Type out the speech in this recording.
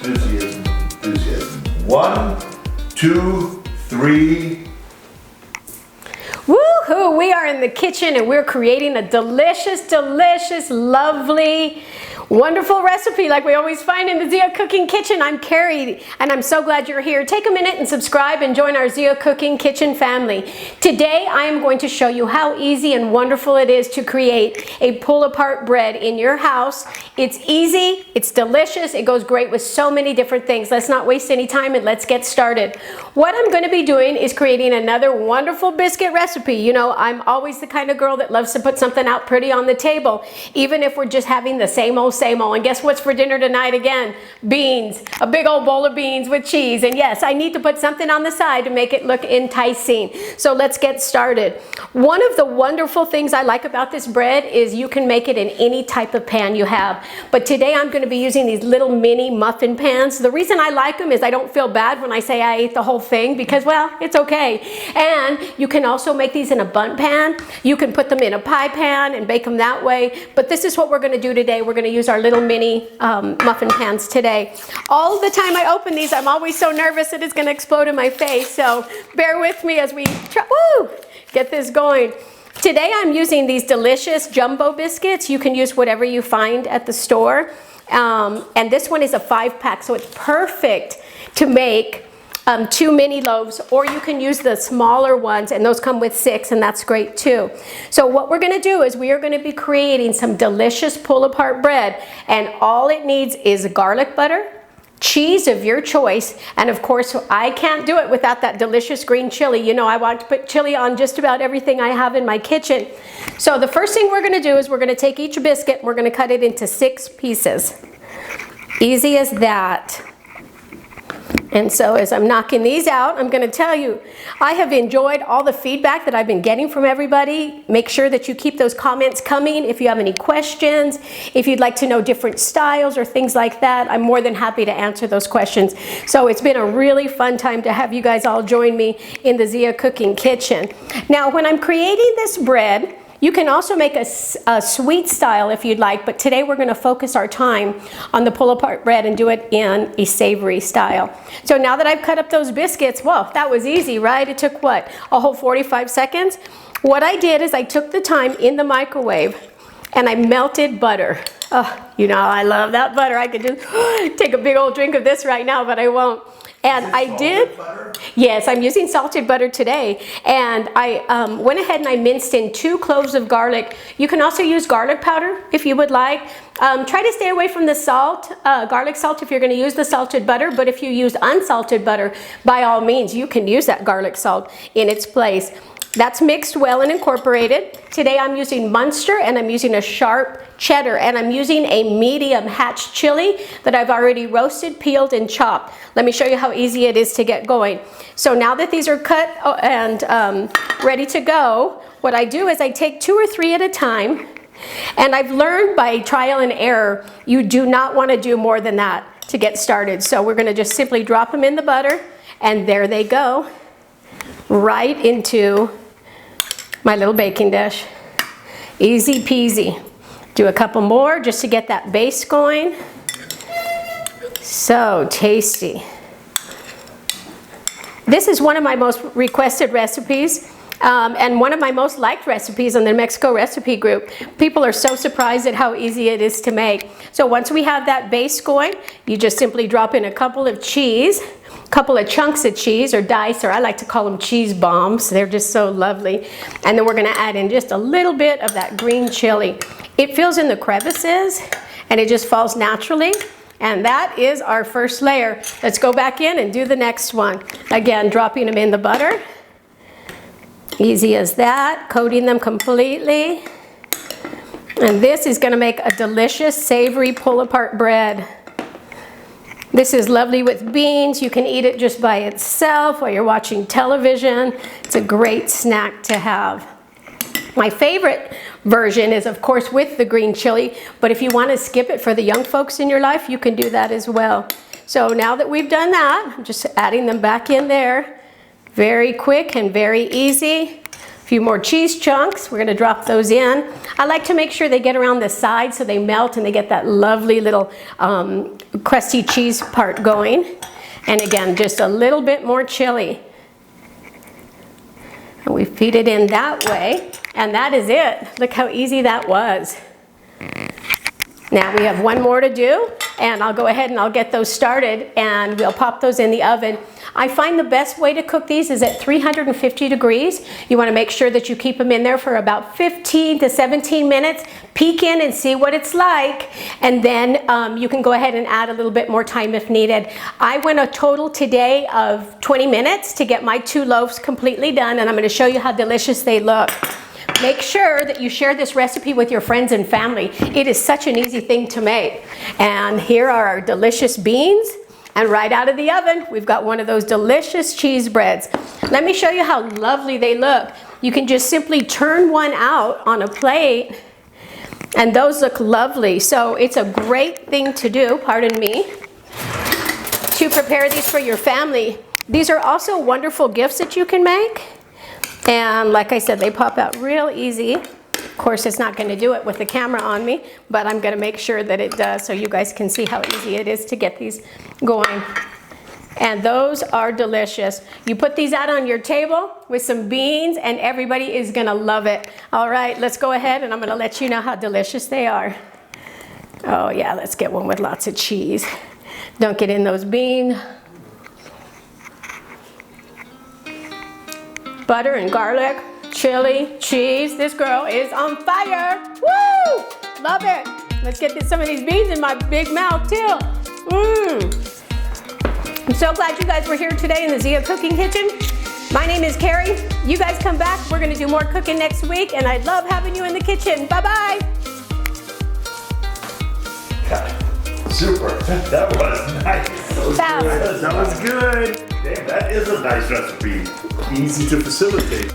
Enthusiasm, enthusiasm. 1, 2, 3. Woohoo! We are in the kitchen and we're creating a delicious, delicious, lovely, wonderful recipe like we always find in the Zia Cooking Kitchen. I'm Carrie and I'm so glad you're here. Take a minute and subscribe and join our Zia Cooking Kitchen family. Today I am going to show you how easy and wonderful it is to create a pull-apart bread in your house. It's easy, it's delicious, it goes great with so many different things. Let's not waste any time and let's get started. What I'm going to be doing is creating another wonderful biscuit recipe. You know, I'm always the kind of girl that loves to put something out pretty on the table, even if we're just having the same old. And guess what's for dinner tonight again? Beans. A big old bowl of beans with cheese. And yes, I need to put something on the side to make it look enticing. So let's get started. One of the wonderful things I like about this bread is you can make it in any type of pan you have. But today I'm going to be using these little mini muffin pans. The reason I like them is I don't feel bad when I say I ate the whole thing because, well, it's okay. And you can also make these in a bundt pan. You can put them in a pie pan and bake them that way. But this is what we're going to do today. We're going to use our little mini muffin pans today. All the time I open these, I'm always so nervous that it's going to explode in my face. So bear with me as we try, get this going. Today I'm using these delicious jumbo biscuits. You can use whatever you find at the store. And this one is a 5-pack, so it's perfect to make 2 mini loaves, or you can use the smaller ones, and those come with 6, and that's great too. So what we're going to do is we are going to be creating some delicious pull-apart bread, and all it needs is garlic butter, cheese of your choice, and of course I can't do it without that delicious green chili. You know, I want to put chili on just about everything I have in my kitchen. So the first thing we're going to do is we're going to take each biscuit and we're going to cut it into 6 pieces. Easy as that. And so as I'm knocking these out, I'm going to tell you, I have enjoyed all the feedback that I've been getting from everybody. Make sure that you keep those comments coming. If you have any questions, if you'd like to know different styles or things like that, I'm more than happy to answer those questions. So it's been a really fun time to have you guys all join me in the Zia Cooking Kitchen. Now, when I'm creating this bread, you can also make a sweet style if you'd like, but today we're going to focus our time on the pull-apart bread and do it in a savory style. So now that I've cut up those biscuits, well, that was easy, right? It took what? A whole 45 seconds? What I did is I took the time in the microwave and I melted butter. Oh, you know, I love that butter. I could just take a big old drink of this right now, but I won't. And I did, yes, I'm using salted butter today. And I went ahead and I minced in 2 cloves of garlic. You can also use garlic powder if you would like. Try to stay away from the salt, garlic salt if you're going to use the salted butter. But if you use unsalted butter, by all means, you can use that garlic salt in its place. That's mixed well and incorporated. Today I'm using Munster and I'm using a sharp cheddar, and I'm using a medium hatch chili that I've already roasted, peeled, and chopped. Let me show you how easy it is to get going. So now that these are cut and ready to go, what I do is I take 2 or 3 at a time, and I've learned by trial and error, you do not want to do more than that to get started. So we're going to just simply drop them in the butter, and there they go, right into my little baking dish. Easy peasy. Do a couple more just to get that base going. So tasty. This is one of my most requested recipes and one of my most liked recipes on the Mexico recipe group. People are so surprised at how easy it is to make. So once we have that base going, you just simply drop in a couple of cheese, couple of chunks of cheese or dice, or I like to call them cheese bombs. They're just so lovely. And then we're going to add in just a little bit of that green chili. It fills in the crevices and it just falls naturally. And that is our first layer. Let's go back in and do the next one. Again, dropping them in the butter. Easy as that. Coating them completely. And this is going to make a delicious savory pull-apart bread. This is lovely with beans. You can eat it just by itself while you're watching television. It's a great snack to have. My favorite version is, of course, with the green chili, but if you want to skip it for the young folks in your life, you can do that as well. So now that we've done that, I'm just adding them back in there. Very quick and very easy. few more cheese chunks. We're gonna drop those in. I like to make sure they get around the side so they melt and they get that lovely little crusty cheese part going. And again, just a little bit more chili. And we feed it in that way. And that is it. Look how easy that was. Now we have one more to do, and I'll go ahead and I'll get those started and we'll pop those in the oven. I find the best way to cook these is at 350 degrees. You want to make sure that you keep them in there for about 15 to 17 minutes. Peek in and see what it's like, and then you can go ahead and add a little bit more time if needed. I went a total today of 20 minutes to get my 2 loaves completely done, and I'm going to show you how delicious they look. Make sure that you share this recipe with your friends and family. It is such an easy thing to make. And here are our delicious beans. And right out of the oven, we've got one of those delicious cheese breads. Let me show you how lovely they look. You can just simply turn one out on a plate, and those look lovely. So it's a great thing to do, pardon me, to prepare these for your family. These are also wonderful gifts that you can make. And like I said, they pop out real easy. Of course, it's not going to do it with the camera on me, but I'm going to make sure that it does so you guys can see how easy it is to get these going. And those are delicious. You put these out on your table with some beans and everybody is going to love it. All right, let's go ahead and I'm going to let you know how delicious they are. Oh yeah, let's get one with lots of cheese. Dunk it in those beans. Butter and garlic, chili, cheese. This girl is on fire. Woo! Love it. Let's get some of these beans in my big mouth too. I'm so glad you guys were here today in the Zia Cooking Kitchen. My name is Carrie. You guys come back. We're going to do more cooking next week, and I love having you in the kitchen. Bye-bye. Super. That was nice. That was good. Damn, that is a nice recipe. Easy to facilitate.